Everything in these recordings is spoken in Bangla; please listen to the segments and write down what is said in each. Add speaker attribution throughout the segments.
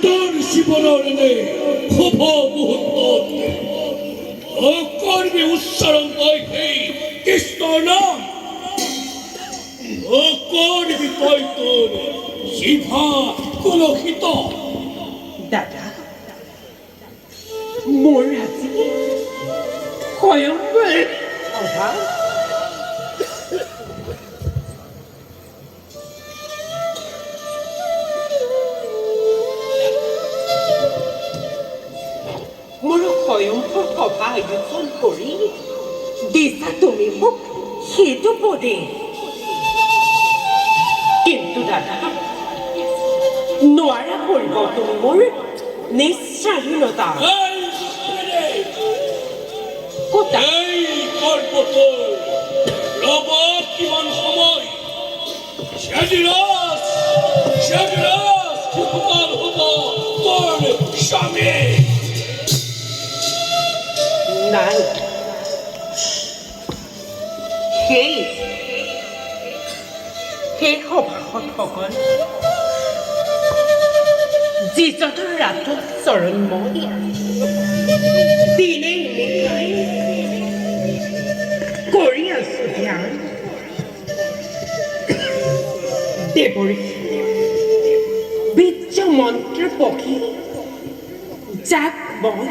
Speaker 1: তোৰ জীৱনৰে শুভ মুহূৰ্তত অকৰ্মী উচ্চাৰণ তই সেই কৃষ্ণৰ নাম অকৰ্মী তই তোৰ জিভা কলসিত।
Speaker 2: দাদা মোৰ আজি স্বয়ংবৰ অভাৱ মোৰ স্বয়ংবৰ সভা আয়োজন কৰি দিছা তুমি মোক সেইটো পদে, কিন্তু দাদা নোৱাৰা কৰিব তুমি মোৰ নিঃস্বাধীনতা।
Speaker 1: এই পৰ্বতৰ ৰবত কিমান সময় শেষৰাজ কিমান হ'ব তোৰ স্বামী?
Speaker 2: নাই, সেই সভাসদসকল যিজনৰ ৰাতত চৰণ মই দিনে নিশাই কৰি আছো ধ্যান, দেৱৰ্ষি বীৰ্য মন্ত্ৰ পঢ়ি যাক মই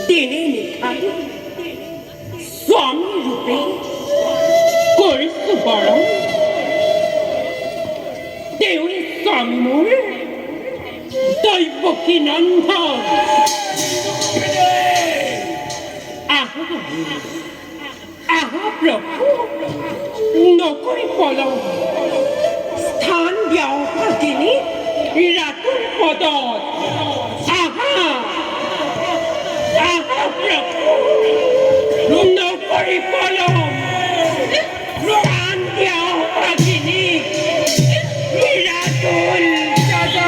Speaker 2: দিনে নিশাই স্বামী ৰূপে কৰিছো বৰণ, তেওঁৰে স্বামী মোৰ দৈৱকী নন্দন। আহা প্ৰভু নকৰি পলম, স্থান দিয়াও ভাগিনী ৰাতুৰ পদত। আহা প্ৰভু নকৰি পলম, স্থান দিয়াও ভাগিনী ৰাতুল পদত।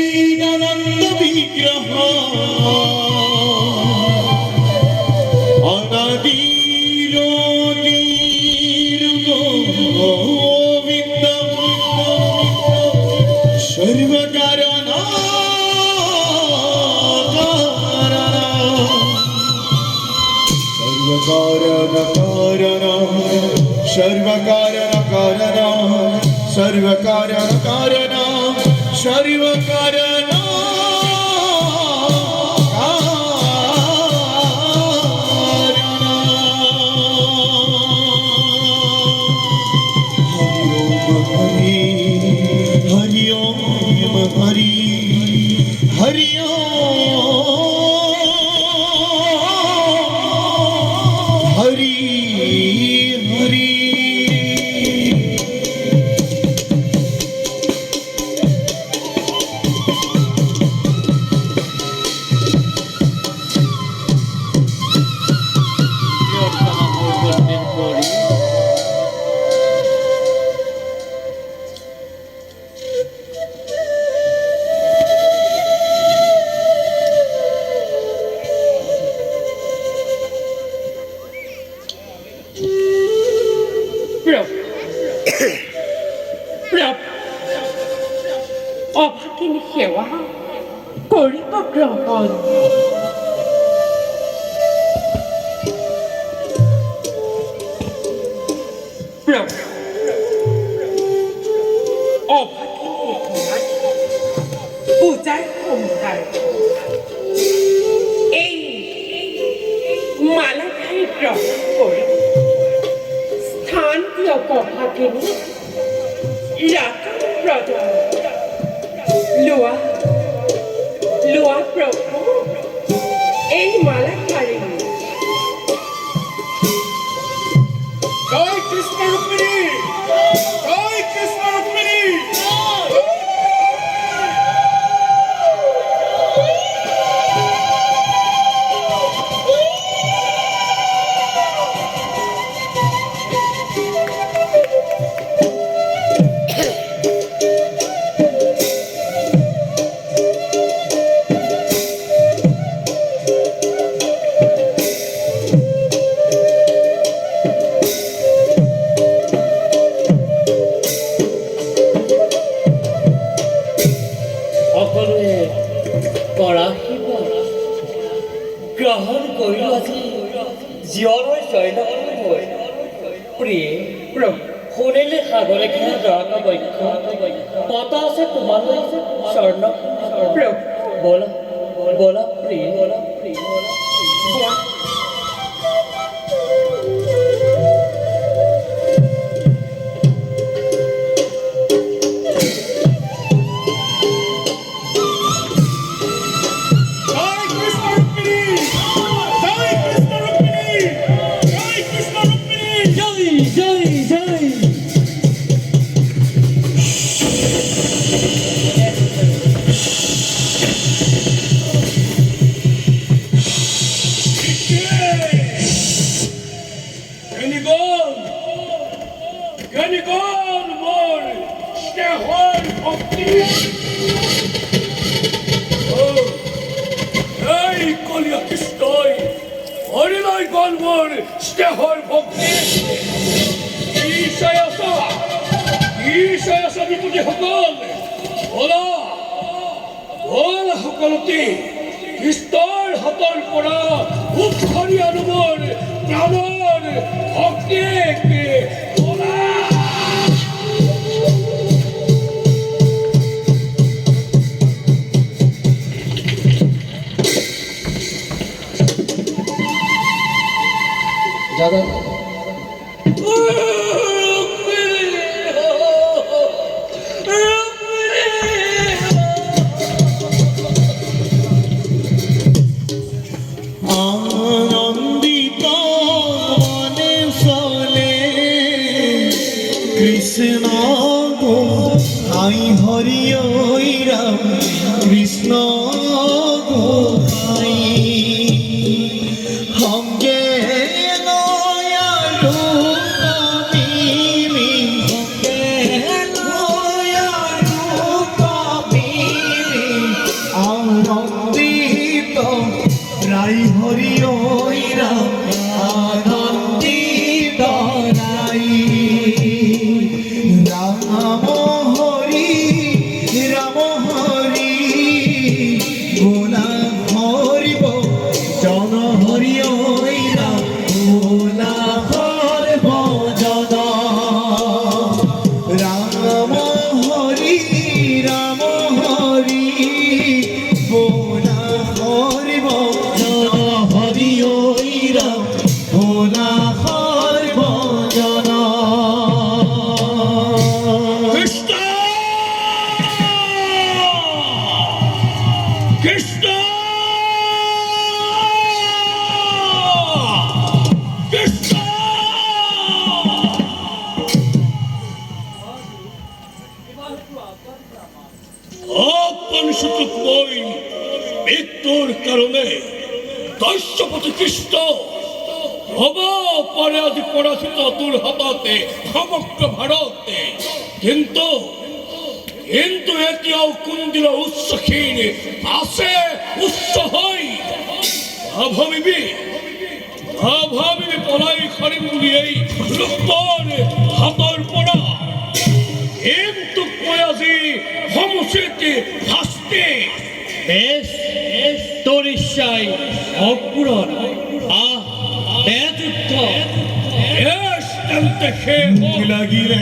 Speaker 1: শশীদানন্দ বিগ্রহ অনাদির গোবিন্দ সর্বকারণ সর্বকারণ কারণ সর্বকারণ হরি ওম হরি হরি হরি হরি।
Speaker 2: অভাগিনী সেৱা কৰিব গ্ৰহণ। পূজাৰ সম্ভাৰ এই মালাখাই গ্ৰহণ কৰি স্থান দিয়ক অভাগিনী ৰাতুল পদত। লোৱা প্ৰভু এই মালাখাৰি।
Speaker 1: জয় কৃষ্ণ রুক্মিণী, জয় কৃষ্ণ রুক্মিণী।
Speaker 3: পৰাশী গ্ৰহণ কৰিলোঁ আজি জীৱনৰ জয়নগৰ প্ৰিয়ে শুনিলে সাগৰে ঘেৰা দৰঙা বক্ষ পতা আছে তোমালৈ স্বৰ্ণ বলা বলা প্ৰিয়ে বলা প্ৰিয়ে বলা
Speaker 1: জয় কৃষ্ণ রুক্মিণী জয় কৃষ্ণ রুক্মিণী জয় কৃষ্ণ রুক্মিণী
Speaker 3: জয় জয় জয়
Speaker 1: গণিগণ মোর স্নেহর ভক্তি এই কলিয়া কৃষ্ণই হরিণয় গণ মোর স্নেহর ভক্তি ঈশায় আছা বিপুটি সকল বলা বলা সকলতে কৃষ্ণৰ হাতৰ পৰা উৎসৰি আনো মোৰ প্ৰাণৰ ভক্তিকে বলা
Speaker 3: দাদা
Speaker 1: আনন্দিত মনে চলে কৃষ্ণ গোসাই হরি ওই রাম কৃষ্ণ গোসাই সঙ্গে নয়ালু কবিমি সঙ্গে নয়ালু কবিমি আনন্দিত রাই হরি ওই রাম আনন্দিত রাই রাম হরি গোলা হরিব জন হরি ওই রাম গোলা হরিব জন রাম হরি গোলা হরিব জন হরি ওই রাম গোলা হরিব জন কৃষ্ণ কৃষ্ণ কৃষ্ণ অপনিষদক মই মৃত্যুৰ কাৰণে দস্যপতি কৃষ্ণ হব পাৰে আজি পৰাজিত তোৰ হাততে সমগ্ৰ ভাৰতে কিন্তু এতিয়াও কোনদিন উচ্চহীন আছে উচ্চ হৈ ভাবিবি পলাই সাৰিম বুলি এই ৰূপৰ হাতৰ পৰা কিন্তু মই আজি সমুচিত শাস্তি
Speaker 3: বেশ তোর ইচ্ছাই অপূরণ যুদ্ধ
Speaker 1: বেশ তেলতে সে লাগিলে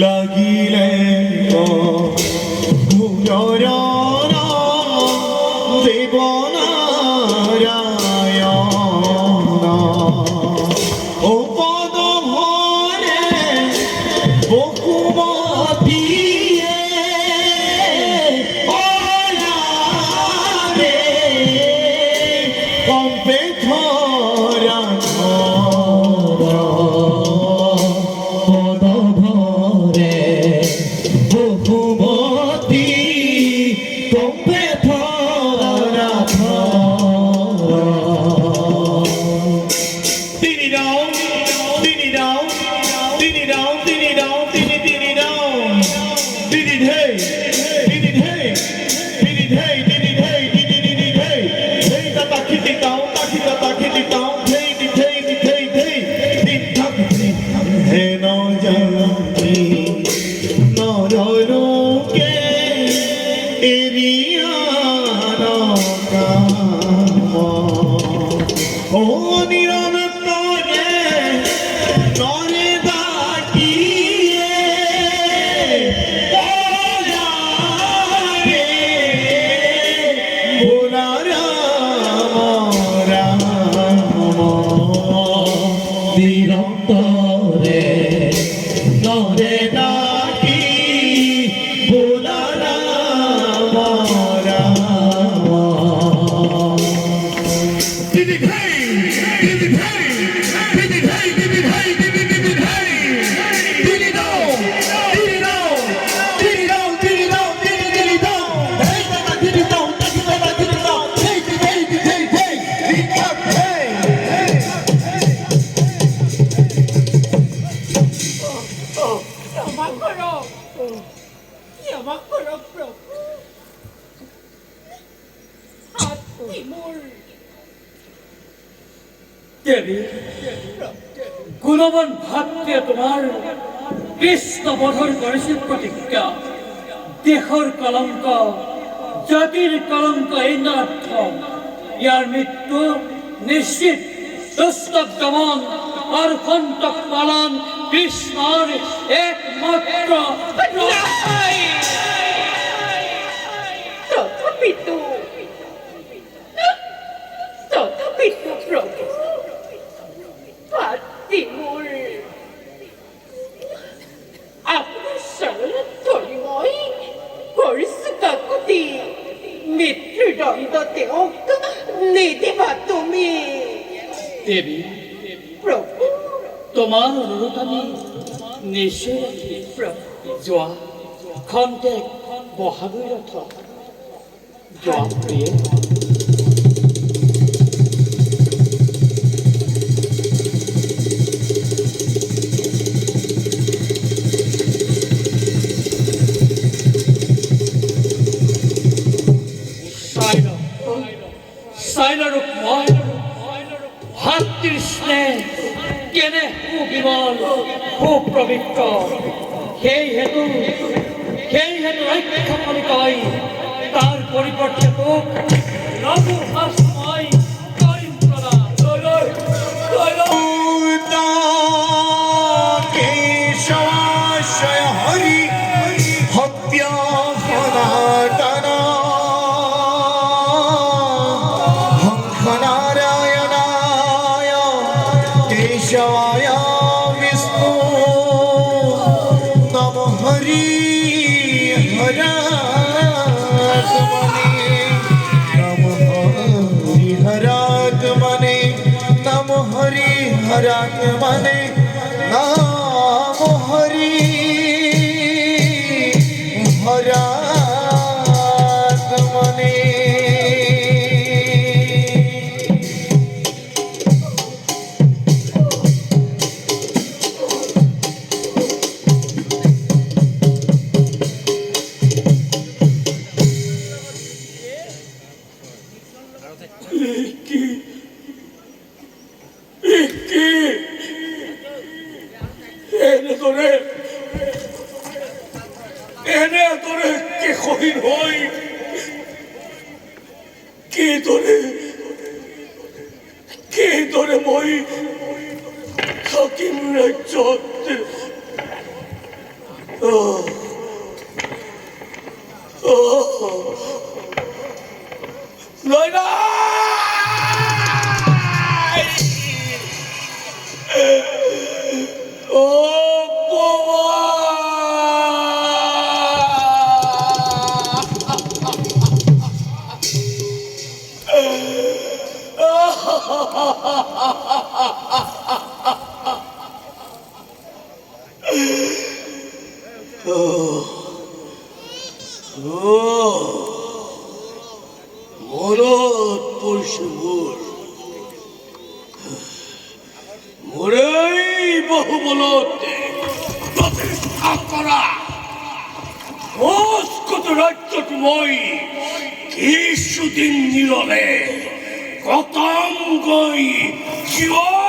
Speaker 1: লাগিলে দেবনারায়ণ ও পদ ভরে বকুমতিয়ে কম্পে ধরা
Speaker 4: নিরন্তরে তরে ডাকিয়ে রে ভোলা রাম রাম নিরন্তরে তরে ডাকি ভোলা Ram Ram Diddy Pay, Diddy Pay, Diddy Pay, Diddy Pay, Diddy Diddy Pay, Diddy Dong, Diddy Dong, Diddy Dong, Diddy Dong, Diddy Diddy Dong, Hey Baba Diddy Dong, Diddy Baba Diddy Dong, Hey Hey Hey Hey, Diddy Dong, Hey, Hey.
Speaker 2: ক্ষমা করো ক্ষমা করো প্রভু তিমুর
Speaker 1: দেবী গুণবান ভাবতে তোমার কৃষ্ণ বধর করেছে প্রতিজ্ঞা দেহর কলঙ্ক জাতির কলঙ্ক এই নার্থ ইয়ার মৃত্যু নিশ্চিত দস্তক দমন আর কণ্টক পালন কৃষ্ণর একমাত্র
Speaker 2: তথাপিতু প্রভু তিমুর আপনার সরল ধরিময় করছু কাকুতি মৃত্যুদণ্ড দেওক নিদিবা তুমি
Speaker 1: দেবী
Speaker 2: প্রভু
Speaker 1: তোমার অনুরোধ আমি নিশ্চয়
Speaker 2: প্রভু
Speaker 1: যোৱা খন্তেক বহাগৈ ৰথ যোৱা প্ৰিয়ে চাইলৰূপ মই ভাতৃৰ স্নেহ কেনে সুবিমল সুপবিত্ৰ সেই হেতু ৰক্ষা কৰি কয় তাৰ পৰিৱৰ্তে তোক লঘু সাজ মই কৰিম প্ৰদান
Speaker 4: केशवाशय हरि हत्या सनातना हंसनारायणाय केशवाय विष्णु नमो हरि हरात्मने नमो हरि हरात्मने नमो हरि हरात्मने नमो हरि हरात्मने
Speaker 1: এনেদৰে কেশহীন হৈ কিদৰে মই থাকিম ৰাজ্যত নয়না মনত পৰিছে মোৰেই বহুবলতে প্ৰতিষ্ঠা কৰা সংস্কৃত ৰাজ্যত মই কিছুদিন নিৰলে কটামগৈ জীৱ